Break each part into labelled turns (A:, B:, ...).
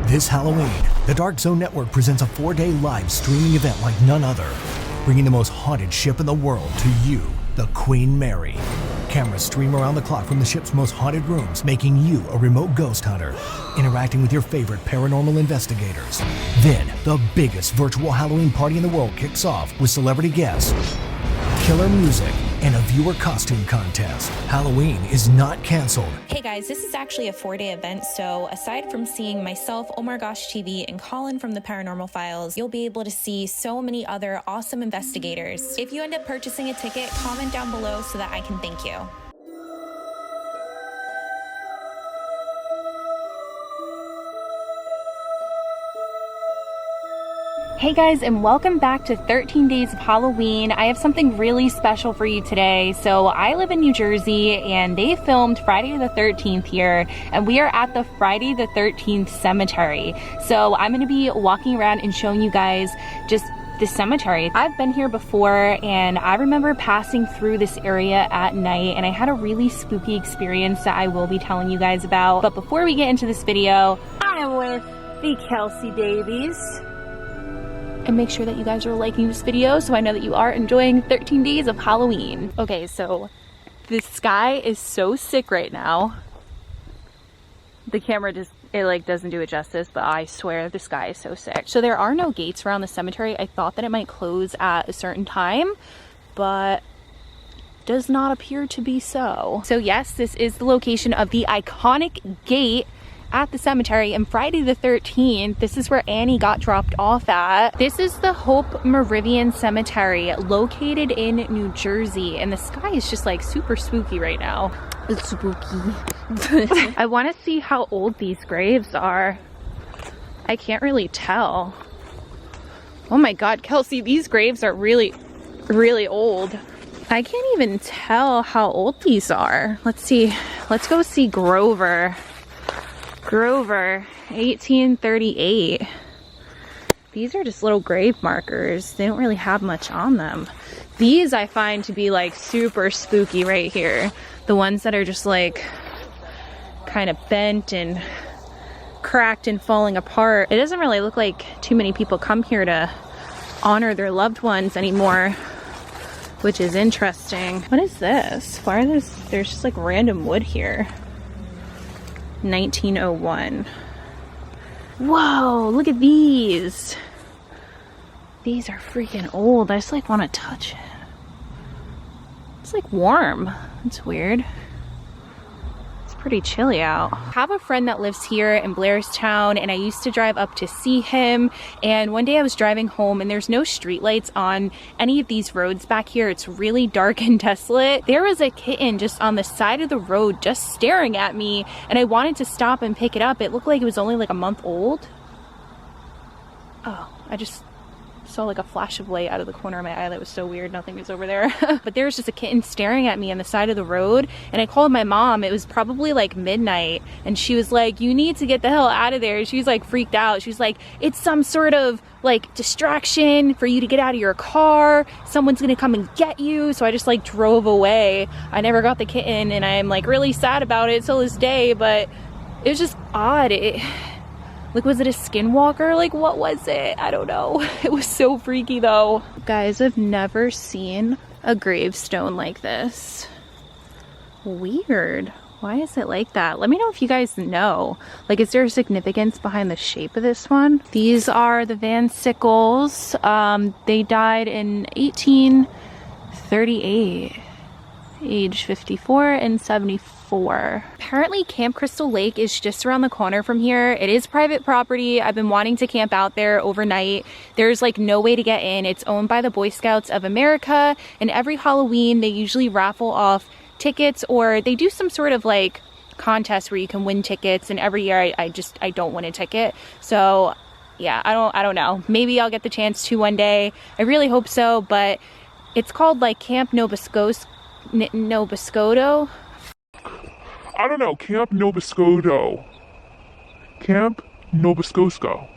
A: This Halloween, the Dark Zone Network presents a 4-day live streaming event like none other, bringing the most haunted ship in the world to you, the Queen Mary. Cameras stream around the clock from the ship's most haunted rooms, making you a remote ghost hunter, interacting with your favorite paranormal investigators. Then, the biggest virtual Halloween party in the world kicks off with celebrity guests, killer music, and a viewer costume contest. Halloween is not canceled.
B: Hey guys, this is actually a 4-day event, so aside from seeing myself, Oh My Gosh TV, and Colin from the Paranormal Files, you'll be able to see so many other awesome investigators. If you end up purchasing a ticket, comment down below so that I can thank you.
C: Hey guys, and welcome back to 13 Days of Halloween. I have something really special for you today. So I live in New Jersey and they filmed Friday the 13th here, and we are at the Friday the 13th cemetery. So I'm gonna be walking around and showing you guys just the cemetery. I've been here before and I remember passing through this area at night and I had a really spooky experience that I will be telling you guys about. But before we get into this video, I am with the Kelsi Davies. And make sure that you guys are liking this video so I know that you are enjoying 13 days of Halloween. Okay, so the sky is so sick right now. The camera just, it like doesn't do it justice, but I swear the sky is so sick. So there are no gates around the cemetery. I thought that it might close at a certain time, but does not appear to be so. So yes, this is the location of the iconic gate at the cemetery, and Friday the 13th, this is where Annie got dropped off at. This is the Hope Meridian Cemetery located in New Jersey, and the sky is just like super spooky right now. It's spooky. I want to see how old these graves are. I can't really tell. Oh my god, Kelsi, these graves are really, really old. I can't even tell how old these are. Let's see. Let's go see Grover. Grover, 1838. These are just little grave markers. They don't really have much on them. These I find to be like super spooky right here. The ones that are just like kind of bent and cracked and falling apart. It doesn't really look like too many people come here to honor their loved ones anymore, which is interesting. What is this? Why are there's just like random wood here? 1901. Whoa, look at these. These are freaking old. I just like want to touch it. It's like warm. It's weird. It's pretty chilly out. I have a friend that lives here in Blairstown and I used to drive up to see him, and one day I was driving home and there's no streetlights on any of these roads back here. It's really dark and desolate. There was a kitten just on the side of the road just staring at me, and I wanted to stop and pick it up. It looked like it was only like a month old. Oh, I just saw like a flash of light out of the corner of my eye. That was so weird. Nothing was over there. But there was just a kitten staring at me on the side of the road, and I called my mom. It was probably like midnight, and she was like, you need to get the hell out of there. She was like freaked out. She was like, it's some sort of like distraction for you to get out of your car. Someone's gonna come and get you. So I just like drove away. I never got the kitten and I'm like really sad about it till this day, but it was just odd. Like, was it a skinwalker? Like, what was it? I don't know. It was so freaky though. Guys, I've never seen a gravestone like this. Weird. Why is it like that? Let me know if you guys know. Like, is there a significance behind the shape of this one? These are the Van Sickles. They died in 1838. Age 54 and 74. Apparently Camp Crystal Lake is just around the corner from here. It is private property. I've been wanting to camp out there overnight. There's like no way to get in. It's owned by the Boy Scouts of America, and every Halloween they usually raffle off tickets, or they do some sort of like contest where you can win tickets, and every year I don't win a ticket. So yeah, I don't know. Maybe I'll get the chance to one day. I really hope so, but it's called like Camp Nobiscodo.
D: I don't know, Camp Nobiscodo. Camp Nobiscosko.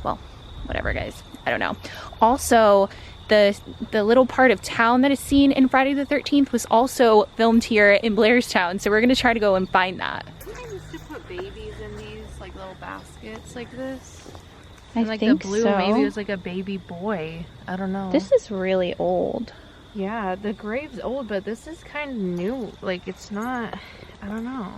C: Well, whatever guys, I don't know. Also, the little part of town that is seen in Friday the 13th was also filmed here in Blairstown. So we're gonna try to go and find that.
E: I used to put babies in these like little baskets like this.
C: I
E: and, like
C: think
E: the blue,
C: so.
E: maybe it was like a baby boy. I don't know.
C: This is really old.
E: Yeah, the grave's old, but this is kind of new. Like it's not, I don't know.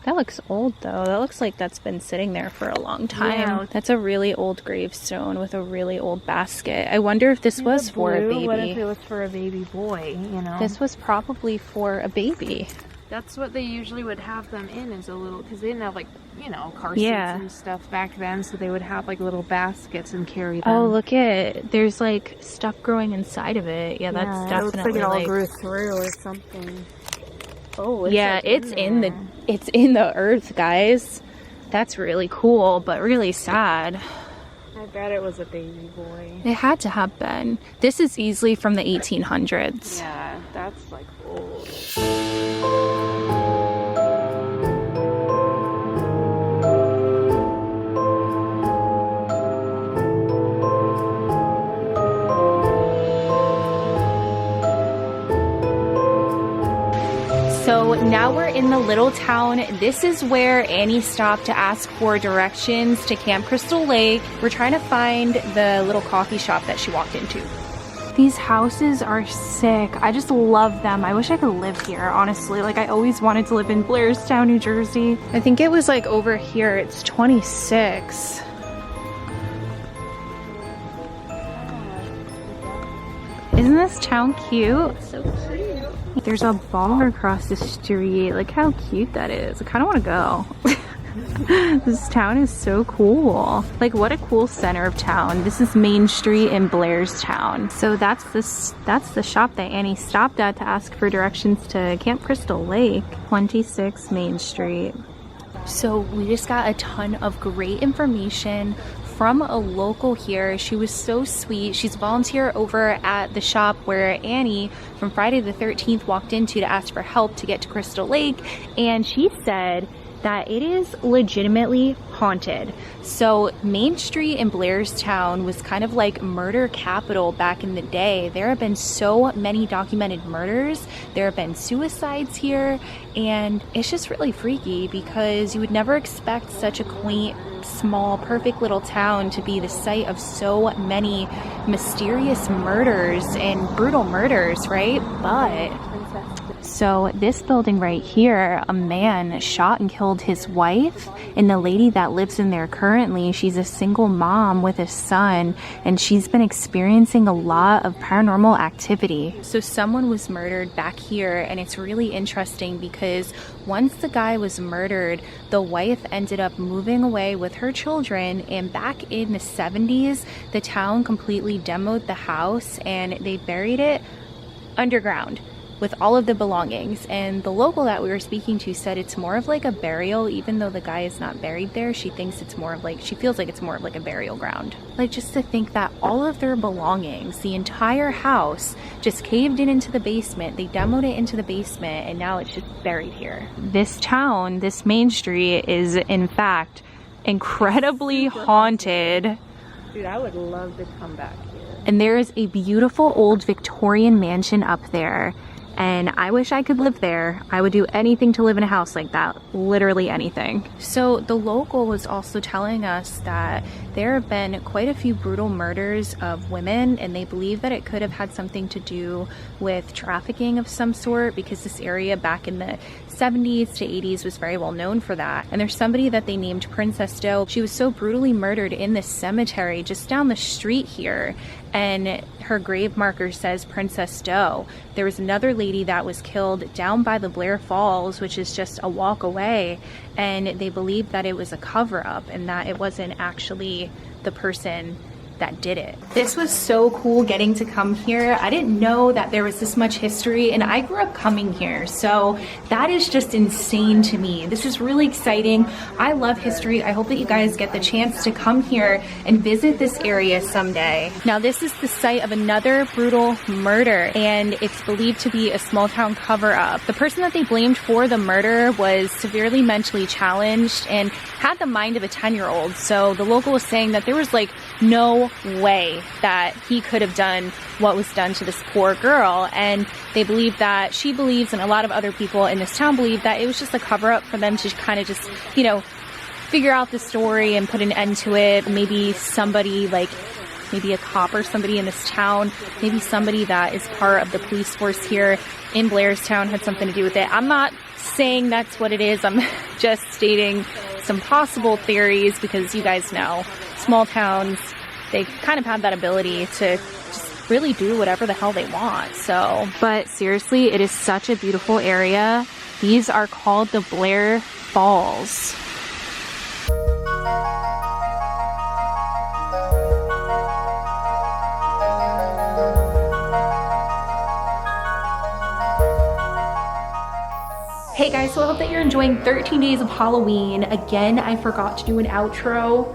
C: That looks old though. That looks like that's been sitting there for a long time.
E: Yeah.
C: That's a really old gravestone with a really old basket. I wonder if this was for a baby.
E: What if it was for a baby boy, you know?
C: This was probably for a baby.
E: That's what they usually would have them in, is a little, because they didn't have like, you know, car seats
C: Yeah.
E: and stuff back then, so they would have like little baskets and carry them.
C: Oh, look at, there's like stuff growing inside of it. Yeah, that's
E: it looks
C: definitely
E: like it all
C: like,
E: grew through or something. Oh,
C: yeah,
E: like
C: it's in the earth, guys. That's really cool, but really sad.
E: I bet it was a baby boy.
C: It had to have been. This is easily from the 1800s.
E: Yeah, that's like old.
C: So now we're in the little town. This is where Annie stopped to ask for directions to Camp Crystal Lake. We're trying to find the little coffee shop that she walked into. These houses are sick. I just love them. I wish I could live here, honestly. Like, I always wanted to live in Blairstown, New Jersey. I think it was like over here. It's 26. Isn't this town cute?
E: It's so cute.
C: There's a bar across the street. Look how cute that is. I kind of want to go. This town is so cool. Like, what a cool center of town. This is Main Street in Blairstown. So that's the shop that Annie stopped at to ask for directions to Camp Crystal Lake, 26 Main Street. So we just got a ton of great information from a local here. She was so sweet. She's volunteer over at the shop where Annie from Friday the 13th walked into to ask for help to get to Crystal Lake, and she said that it is legitimately haunted. So Main Street in Blairstown was kind of like murder capital back in the day. There have been so many documented murders. There have been suicides here, and it's just really freaky because you would never expect such a quaint, small, perfect little town to be the site of so many mysterious murders and brutal murders, right? But so this building right here, a man shot and killed his wife, and the lady that lives in there currently, she's a single mom with a son, and she's been experiencing a lot of paranormal activity. So someone was murdered back here, and it's really interesting because once the guy was murdered, the wife ended up moving away with her children, and back in the 70s, the town completely demoed the house and they buried it underground with all of the belongings. And the local that we were speaking to said it's more of like a burial. Even though the guy is not buried there, she thinks it's more of like, she feels like it's more of like a burial ground. Like, just to think that all of their belongings, the entire house, just caved in into the basement. They demoed it into the basement, and now it's just buried here. This town, this Main Street, is in fact incredibly haunted.
E: Dude, I would love to come back here.
C: And there is a beautiful old Victorian mansion up there, and I wish I could live there. I would do anything to live in a house like that, literally anything. So the local was also telling us that there have been quite a few brutal murders of women, and they believe that it could have had something to do with trafficking of some sort, because this area back in the 70s to 80s was very well known for that. And there's somebody that they named Princess Doe. She was so brutally murdered in this cemetery just down the street here, and her grave marker says Princess Doe. There was another lady that was killed down by the Blair Falls, which is just a walk away, and they believed that it was a cover-up and that it wasn't actually the person that did it. This was so cool getting to come here. I didn't know that there was this much history, and I grew up coming here, so that is just insane to me. This is really exciting. I love history. I hope that you guys get the chance to come here and visit this area someday. Now, this is the site of another brutal murder, and it's believed to be a small town cover-up. The person that they blamed for the murder was severely mentally challenged and had the mind of a 10-year-old. So the local was saying that there was like no way that he could have done what was done to this poor girl. And they believe that, she believes, and a lot of other people in this town believe that it was just a cover-up for them to kind of just, you know, figure out the story and put an end to it. Maybe somebody, like maybe a cop or somebody in this town, maybe somebody that is part of the police force here in Blairstown had something to do with it. I'm not saying that's what it is. I'm just stating some possible theories, because you guys know, small towns, they kind of have that ability to just really do whatever the hell they want. So, but seriously, it is such a beautiful area. These are called the Blair Falls. Hey guys, so I hope that you're enjoying 13 days of Halloween. Again, I forgot to do an outro.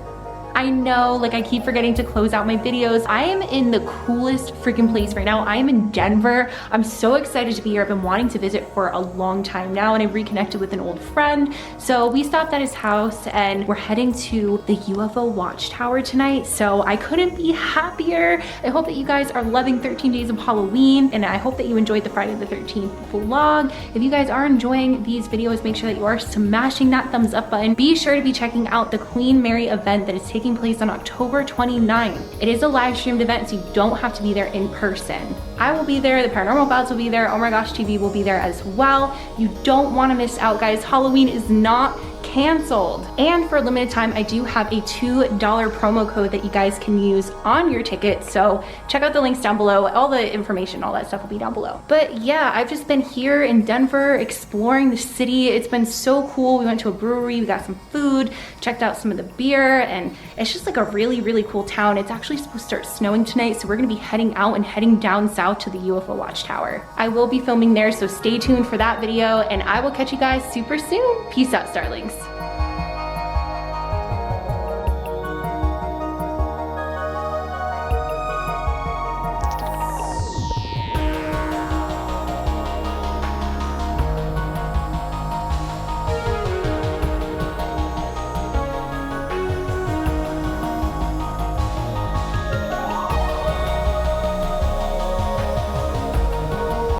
C: I know, like, I keep forgetting to close out my videos. I am in the coolest freaking place right now. I am in Denver. I'm so excited to be here. I've been wanting to visit for a long time now, and I reconnected with an old friend. So we stopped at his house and we're heading to the UFO Watchtower tonight. So I couldn't be happier. I hope that you guys are loving 13 days of Halloween, and I hope that you enjoyed the Friday the 13th vlog. If you guys are enjoying these videos, make sure that you are smashing that thumbs up button. Be sure to be checking out the Queen Mary event that is taking place on October 29th. It is a live streamed event, so you don't have to be there in person. I will be there, the Paranormal Files will be there, Oh My Gosh TV will be there as well. You don't want to miss out, guys. Halloween is not canceled. And for a limited time, I do have a $2 promo code that you guys can use on your ticket. So check out the links down below. All the information, all that stuff will be down below. But yeah, I've just been here in Denver exploring the city. It's been so cool. We went to a brewery, we got some food, checked out some of the beer, and it's just like a really, really cool town. It's actually supposed to start snowing tonight, so we're gonna be heading out and heading down south to the UFO Watchtower. I will be filming there, so stay tuned for that video, and I will catch you guys super soon. Peace out, starlings.